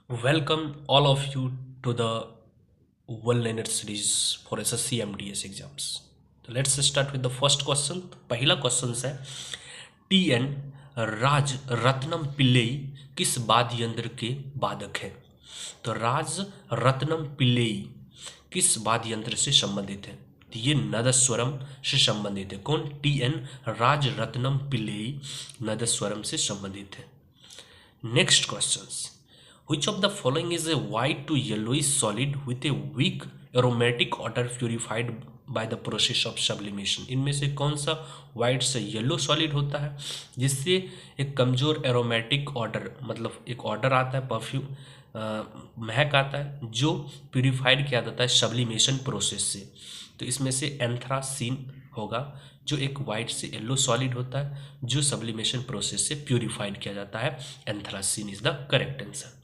Welcome all of you to the one liner series for SSC MDS exams. So let's start with the first question. पहला question है TN राज रत्नम पिल्लई किस वाद्य यंत्र के वादक हैं? तो राज रत्नम पिल्लई किस वाद्य यंत्र से संबंधित है? तो ये नदस्वरम से संबंधित है। कौन? TN राज रत्नम पिल्लई नदस्वरम से संबंधित है। Next questions, which of the following is a white to yellowish solid with a weak aromatic odor purified by the process of sublimation? इनमें से कौन सा white से येलो सॉलिड होता है जिससे एक कमजोर एरोमेटिक ऑर्डर मतलब एक ऑर्डर आता है, परफ्यूम महक आता है जो प्यूरिफाइड किया जाता है सब्लिमेशन प्रोसेस से? तो इसमें से एंथ्रासीन होगा जो एक वाइट से येलो सॉलिड होता है जो सब्लिमेशन प्रोसेस से प्यूरिफाइड किया जाता है। Anthracene is the correct answer.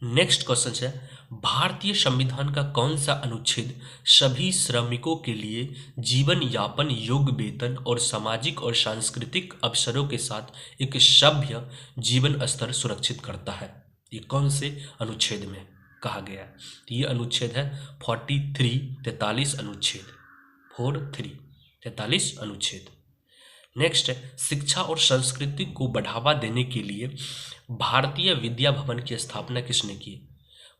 Next question है भारतीय संविधान का कौन सा अनुच्छेद सभी श्रमिकों के लिए जीवन यापन योग्य वेतन और सामाजिक और सांस्कृतिक अवसरों के साथ एक सभ्य जीवन स्तर सुरक्षित करता है? ये कौन से अनुच्छेद में कहा गया है? तो ये अनुच्छेद है 43 अनुच्छेद 43 अनुच्छेद। नेक्स्ट है शिक्षा और संस्कृति को बढ़ावा देने के लिए भारतीय विद्या भवन की स्थापना किसने की?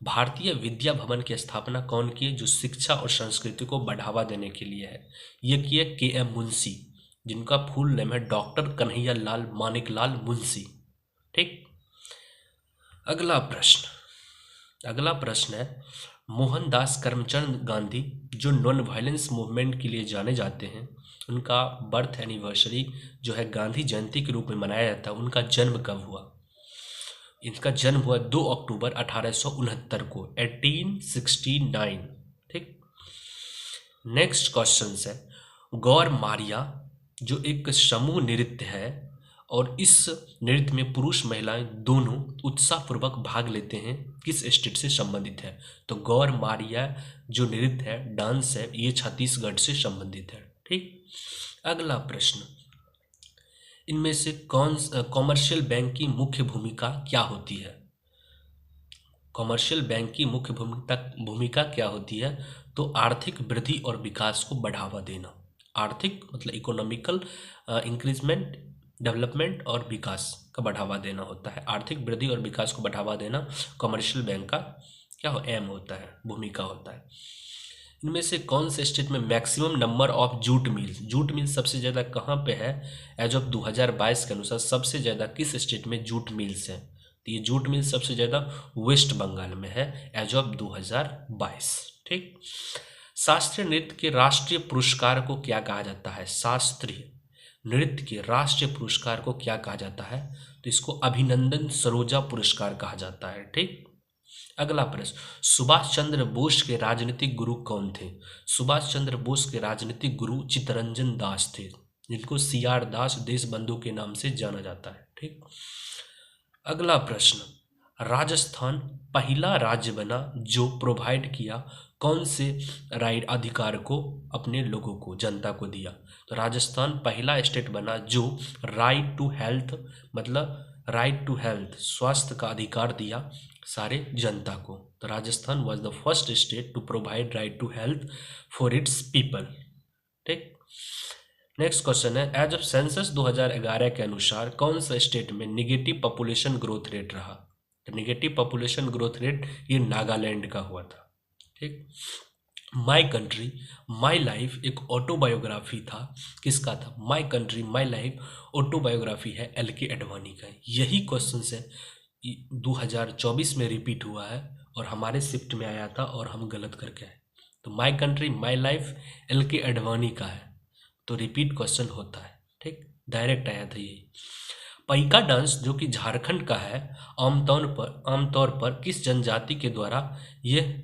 भारतीय विद्या भवन की स्थापना कौन की है जो शिक्षा और संस्कृति को बढ़ावा देने के लिए है? ये किए KM मुंशी, जिनका फुल नेम है डॉक्टर कन्हैया लाल मानिक लाल मुंशी। ठीक। अगला प्रश्न है मोहनदास करमचंद गांधी जो नॉन वायलेंस मूवमेंट के लिए जाने जाते हैं, उनका बर्थ एनिवर्सरी जो है गांधी जयंती के रूप में मनाया जाता है, उनका जन्म कब हुआ? इनका जन्म हुआ 2 अक्टूबर 1869 को 1869। ठीक। नेक्स्ट क्वेश्चन है गौर मारिया जो एक समूह नृत्य है और इस नृत्य में पुरुष महिलाएं दोनों उत्साहपूर्वक भाग लेते हैं, किस स्टेट से संबंधित है? तो गौर मारिया जो नृत्य है डांस है ये छत्तीसगढ़ से संबंधित है। ठीक। अगला प्रश्न, इनमें से कॉमर्शियल बैंक की मुख्य भूमिका क्या होती है? कॉमर्शियल बैंक की मुख्य भूमिका क्या होती है? तो आर्थिक वृद्धि और विकास को बढ़ावा देना। आर्थिक मतलब इकोनॉमिकल इंक्रीजमेंट, डेवलपमेंट और विकास का बढ़ावा देना होता है। आर्थिक वृद्धि और विकास को बढ़ावा देना कॉमर्शियल बैंक का क्या एम होता है, भूमिका होता है। इनमें से कौन से स्टेट में maximum number of jute mills सबसे ज़्यादा कहाँ पे है? एज ऑफ 2022 के अनुसार सबसे ज़्यादा किस स्टेट में जूट मिल्स है? तो ये जूट मिल्स सबसे ज़्यादा वेस्ट बंगाल में है एज ऑफ 2022। ठीक। शास्त्रीय नृत्य के राष्ट्रीय पुरस्कार को क्या कहा जाता है? शास्त्रीय नृत्य के राष्ट्रीय पुरस्कार को क्या कहा जाता है? तो इसको अभिनंदन सरोजा पुरस्कार कहा जाता है। ठीक। अगला प्रश्न, सुभाष चंद्र बोस के राजनीतिक गुरु कौन थे? सुभाष चंद्र बोस के राजनीतिक गुरु चित्तरंजन दास थे, जिनको CR दास देशबंधु के नाम से जाना जाता है। ठीक। अगला प्रश्न, राजस्थान पहला राज्य बना जो प्रोवाइड किया कौन से राइट अधिकार को अपने लोगों को, जनता को दिया? तो राजस्थान पहला स्टेट बना जो राइट टू हेल्थ मतलब राइट टू हेल्थ स्वास्थ्य का अधिकार दिया सारे जनता को। तो Rajasthan was the first state to provide right to health for its people. ठीक। नेक्स्ट क्वेश्चन है एज ऑफ सेंसस 2011 के अनुसार कौन सा स्टेट में निगेटिव पॉपुलेशन ग्रोथ रेट रहा? तो निगेटिव पॉपुलेशन ग्रोथ रेट ये नागालैंड का हुआ था। ठीक। माई कंट्री माई लाइफ एक ऑटोबायोग्राफी था, किसका था? My country my life autobiography है LK अडवाणी का। यही क्वेश्चन से 2024 में रिपीट हुआ है और हमारे शिफ्ट में आया था और हम गलत करके आए। तो my country my life LK Advani का है तो रिपीट क्वेश्चन होता है। ठीक। डायरेक्ट आया था ये। पैका डांस जो कि झारखंड का है आमतौर पर किस जनजाति के द्वारा यह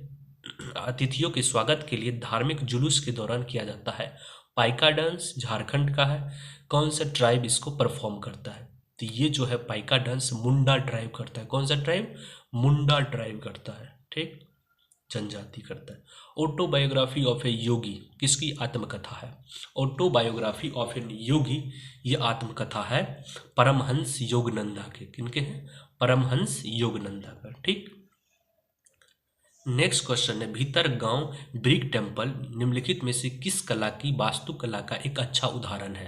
अतिथियों के स्वागत के लिए धार्मिक जुलूस के दौरान किया जाता है? पाइका डांस झारखंड का है। कौन सा ट्राइब इसको परफॉर्म करता है? तो ये जो है पाइका डांस मुंडा ट्राइब करता है। कौन सा ट्राइब? मुंडा ट्राइब करता है। ठीक। जनजाति करता है। ऑटोबायोग्राफी ऑफ ए योगी किसकी आत्मकथा है? ऑटोबायोग्राफी ऑफ ए योगी ये आत्मकथा है परमहंस योगनंदा के। किनके हैं? परमहंस योगनंदा का। ठीक। नेक्स्ट क्वेश्चन है, भीतरगांव ब्रिक टेम्पल निम्नलिखित में से किस कला की वास्तुकला का एक अच्छा उदाहरण है?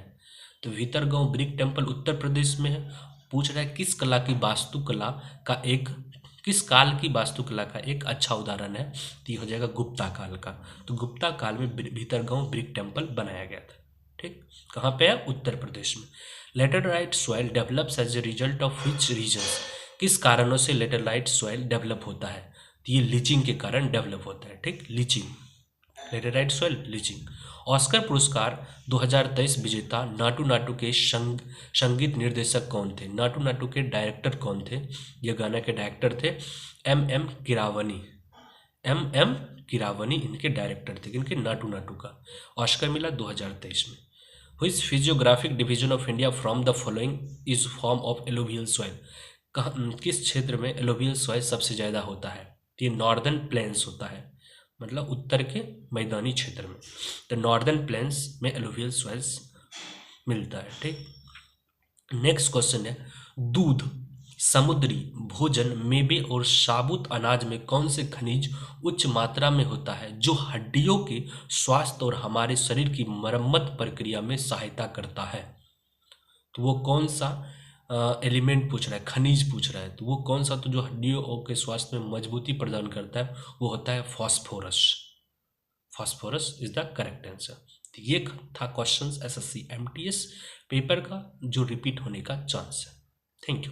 तो भीतरगांव ब्रिक टेम्पल उत्तर प्रदेश में है। पूछ रहा है किस कला की वास्तुकला का एक किस काल की वास्तुकला का एक अच्छा उदाहरण है? तो ये हो जाएगा गुप्ता काल का। तो गुप्ता काल में भीतरगांव ब्रिक टेम्पल बनाया गया था। ठीक, कहाँ पे है? उत्तर प्रदेश में। Laterite soil develops as a result of which region? किस कारणों से लेटरलाइट सॉइल डेवलप होता है? तो ये लीचिंग के कारण डेवलप होता है। ठीक, leaching, laterite soil, leaching. Oscar पुरस्कार 2023 विजेता नाटू नाटू के संगीत निर्देशक कौन थे? नाटू नाटू के डायरेक्टर कौन थे? ये गाना के डायरेक्टर थे एम किरावनी। एम किरावनी इनके डायरेक्टर थे, इनके नाटू नाटू का। ऑस्कर मिला 2023 में। Which physiographic division of India from the following is form of alluvial soil? किस क्षेत्र में alluvial soil सबसे ज़्यादा होता है? ये नॉर्दर्न प्लेन्स होता है, मतलब उत्तर के मैदानी क्षेत्र में। तो नॉर्दर्न प्लेन्स में alluvial soils मिलता है। ठीक, नेक्स्ट क्वेश्चन है, दूध, समुद्री भोजन, मेवे और साबुत अनाज में कौन से खनिज उच्च मात्रा में होता है जो हड्डियों के स्वास्थ्य और हमारे शरीर की मरम्मत प्रक्रिया में सहायता करता है? तो वो कौन सा एलिमेंट पूछ रहा है, खनिज पूछ रहा है। तो वो कौन सा, तो जो हड्डियों के स्वास्थ्य में मजबूती प्रदान करता है वो होता है phosphorus. Phosphorus is the correct answer. तो ये था क्वेश्चंस एसएससी एमटीएस पेपर का जो रिपीट होने का चांस है। Thank you.